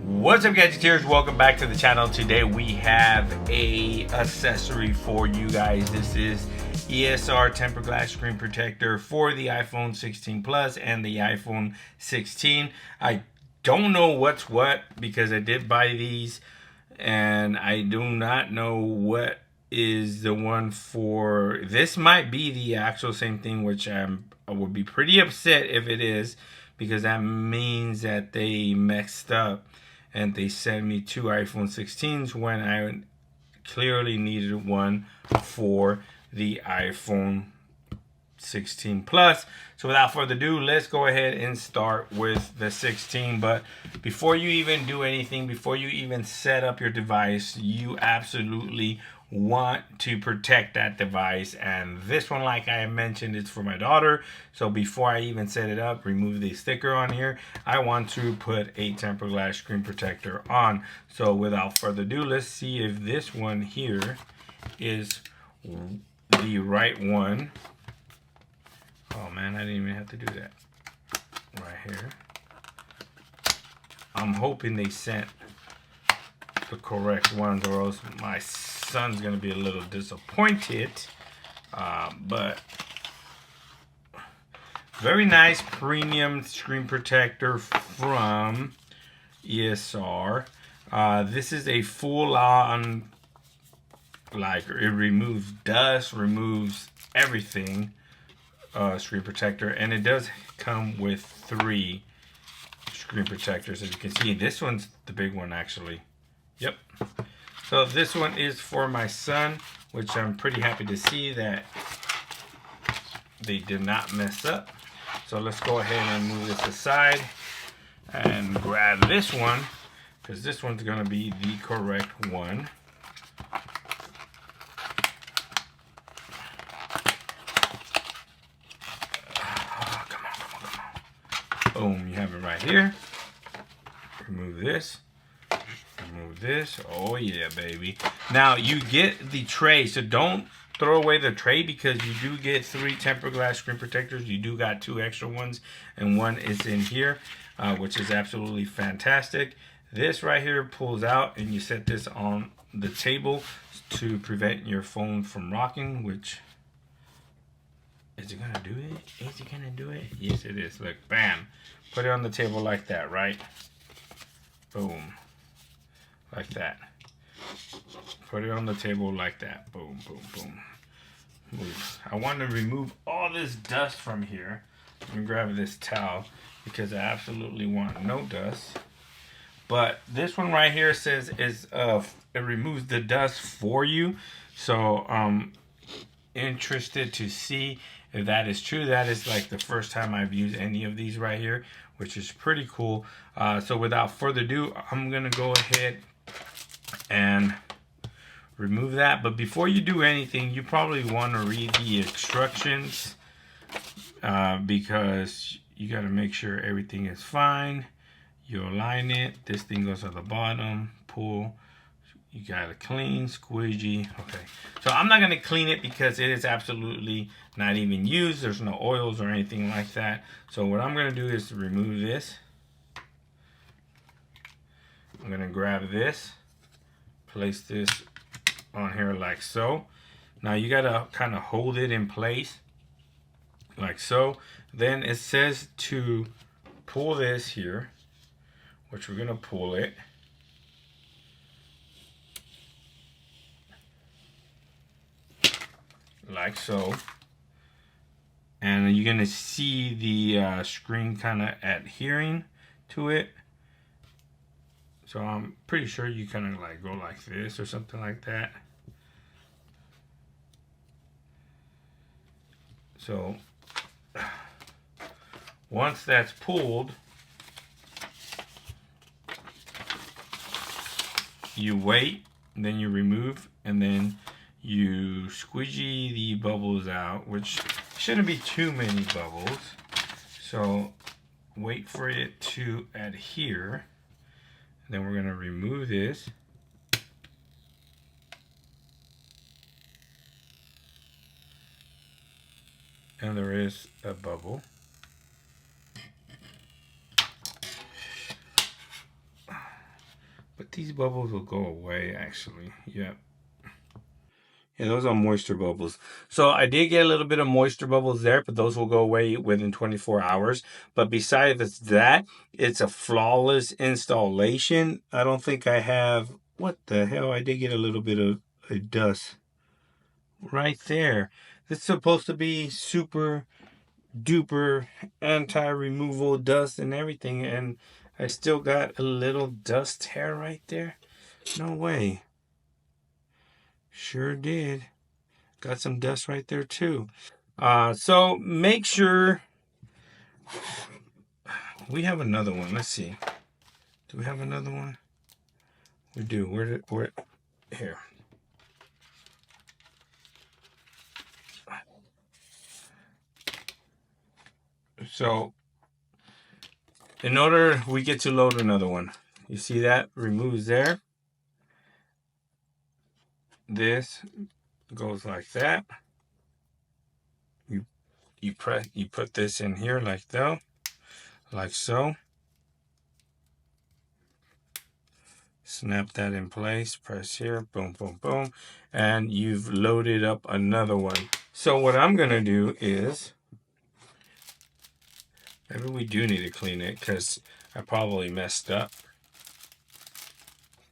What's up, gadgeteers? Welcome back to the channel. Today we have a accessory for you guys. This is ESR tempered glass screen protector for the iPhone 16 Plus and the iPhone 16. I don't know what's what because I did buy these and I do not know what is the one for. This might be the actual same thing, which I would be pretty upset if it is, because that means that they messed up and they sent me two iPhone 16s when I clearly needed one for the iPhone 16 Plus. So without further ado, let's go ahead and start with the 16. But before you even do anything, before you even set up your device, you absolutely want to protect that device. And this one, like I mentioned, it's for my daughter. So before I even set it up, remove the sticker on here, I want to put a tempered glass screen protector on. So without further ado, let's see if this one here is the right one. Oh man, I didn't even have to do that. Right here. I'm hoping they sent the correct ones, or else my son's gonna be a little disappointed. But very nice premium screen protector from ESR. This is a full-on, like, it removes dust, removes everything. Screen protector, and it does come with 3 screen protectors. As you can see, this one's the big one actually. Yep. So this one is for my son, which I'm pretty happy to see that they did not mess up. So let's go ahead and move this aside and grab this one, because this one's going to be the correct one. Boom, you have it right here. Remove this. Remove this. Oh yeah, baby. Now you get the tray, so don't throw away the tray, because you do get 3 tempered glass screen protectors. You do got 2 extra ones, and one is in here, which is absolutely fantastic. This right here pulls out, and you set this on the table to prevent your phone from rocking, which... Is it gonna do it? Is it gonna do it? Yes, it is. Look, bam. Put it on the table like that, right? Boom. Like that. Put it on the table like that. Boom, boom, boom. Move. I want to remove all this dust from here. I'm gonna grab this towel because I absolutely want no dust. But this one right here says it removes the dust for you. So interested to see if that is true. That is like the first time I've used any of these right here, which is pretty cool. So without further ado, I'm gonna go ahead and remove that. But before you do anything, you probably want to read the instructions, because you got to make sure everything is fine. You align it. This thing goes at the bottom. Pull. You gotta clean, squeegee. Okay, so I'm not gonna clean it because it is absolutely not even used. There's no oils or anything like that. So what I'm gonna do is remove this. I'm gonna grab this, place this on here like so. Now you gotta kind of hold it in place like so. Then it says to pull this here, which we're gonna pull it. Like so, and you're gonna see the screen kind of adhering to it. So I'm pretty sure you kind of like go like this or something like that. So once that's pulled, you wait, and then you remove, and then you squeegee the bubbles out, which shouldn't be too many bubbles. So wait for it to adhere. Then we're gonna remove this. And there is a bubble. But these bubbles will go away actually. Yep. Yeah, those are moisture bubbles. So I did get a little bit of moisture bubbles there, but those will go away within 24 hours. But besides that, it's a flawless installation. I don't think I have, what the hell? I did get a little bit of dust right there. It's supposed to be super duper anti-removal dust and everything, and I still got a little dust hair right there. No way. Sure did. Got some dust right there too. So make sure we have another one. Let's see. Do we have another one? We do. Where here. So in order we get to load another one. You see that removes there. This goes like that. You put this in here like that, like so. Snap that in place, press here, boom, boom, boom, and you've loaded up another one. So what I'm gonna do is, maybe we do need to clean it because I probably messed up.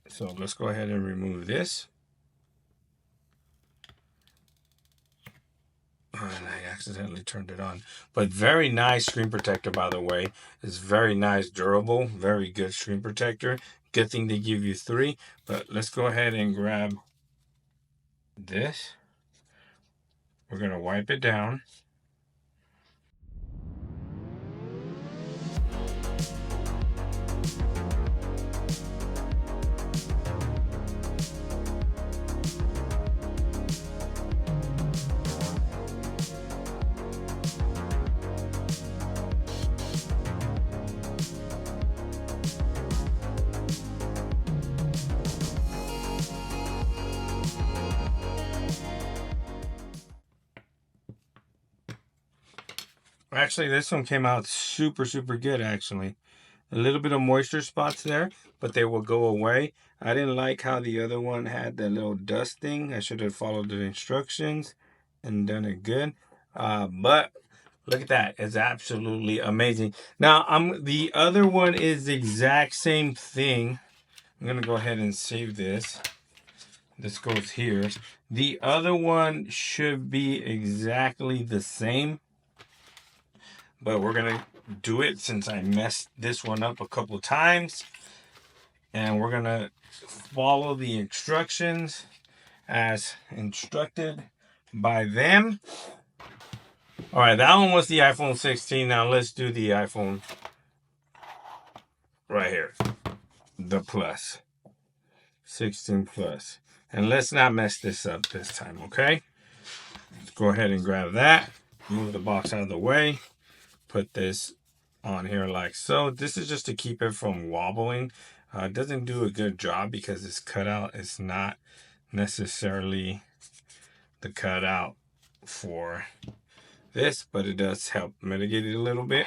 So let's go ahead and remove this. And I accidentally turned it on. But very nice screen protector, by the way. It's very nice, durable, very good screen protector. Good thing they give you 3. But let's go ahead and grab this. We're going to wipe it down. Actually, this one came out super good, actually. A little bit of moisture spots there, but they will go away. I didn't like how the other one had that little dust thing. I should have followed the instructions and done it good. But look at that. It's absolutely amazing. Now, the other one is the exact same thing. I'm going to go ahead and save this. This goes here. The other one should be exactly the same. But we're going to do it since I messed this one up a couple of times. And we're going to follow the instructions as instructed by them. All right, that one was the iPhone 16. Now let's do the iPhone right here. The Plus. 16 Plus. And let's not mess this up this time, okay? Let's go ahead and grab that. Move the box out of the way. Put this on here like so. This is just to keep it from wobbling. It doesn't do a good job because it's cut out. It's not necessarily the cutout for this, but it does help mitigate it a little bit.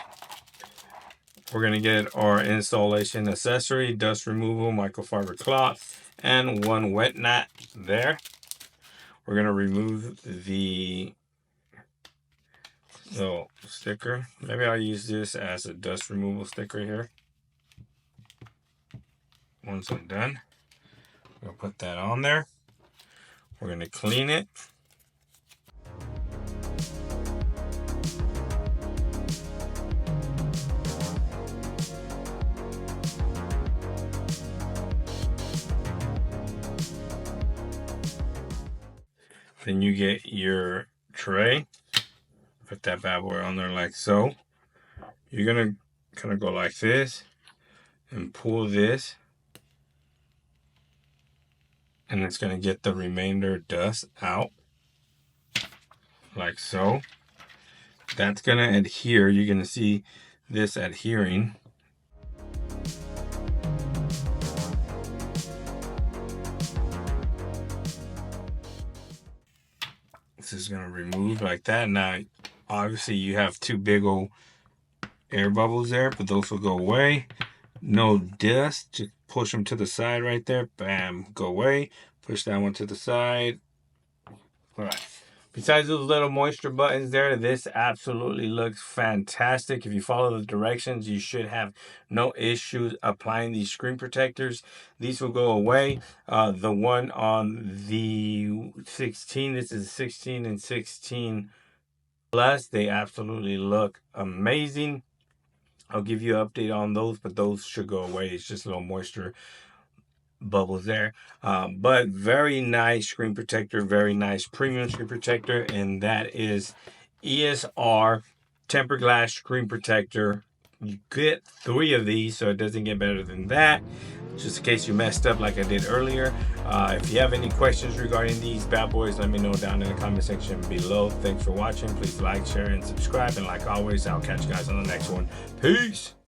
We're going to get our installation accessory, dust removal, microfiber cloth, and one wet nut there. We're going to remove the little sticker. Maybe I'll use this as a dust removal sticker here. Once I'm done, I'm going to put that on there. We're going to clean it. Then you get your tray. Put that bad boy on there like so. You're gonna kind of go like this and pull this, and it's gonna get the remainder dust out like so. That's gonna adhere. You're gonna see this adhering. This is gonna remove like that. Now obviously you have 2 big old air bubbles there, but those will go away. No dust, just push them to the side right there. Bam, go away. Push that one to the side. All right. Besides those little moisture buttons there, this absolutely looks fantastic. If you follow the directions, you should have no issues applying these screen protectors. These will go away. The one on the 16, this is 16 and 16 plus, they absolutely look amazing. I'll give you an update on those, but those should go away. It's just a little moisture bubbles there, but very nice screen protector, very nice premium screen protector, and that is ESR tempered glass screen protector. You get 3 of these, so it doesn't get better than that, just in case you messed up like I did earlier. If you have any questions regarding these bad boys, let me know down in the comment section below. Thanks for watching. Please like, share, and subscribe, and like always, I'll catch you guys on the next one. Peace.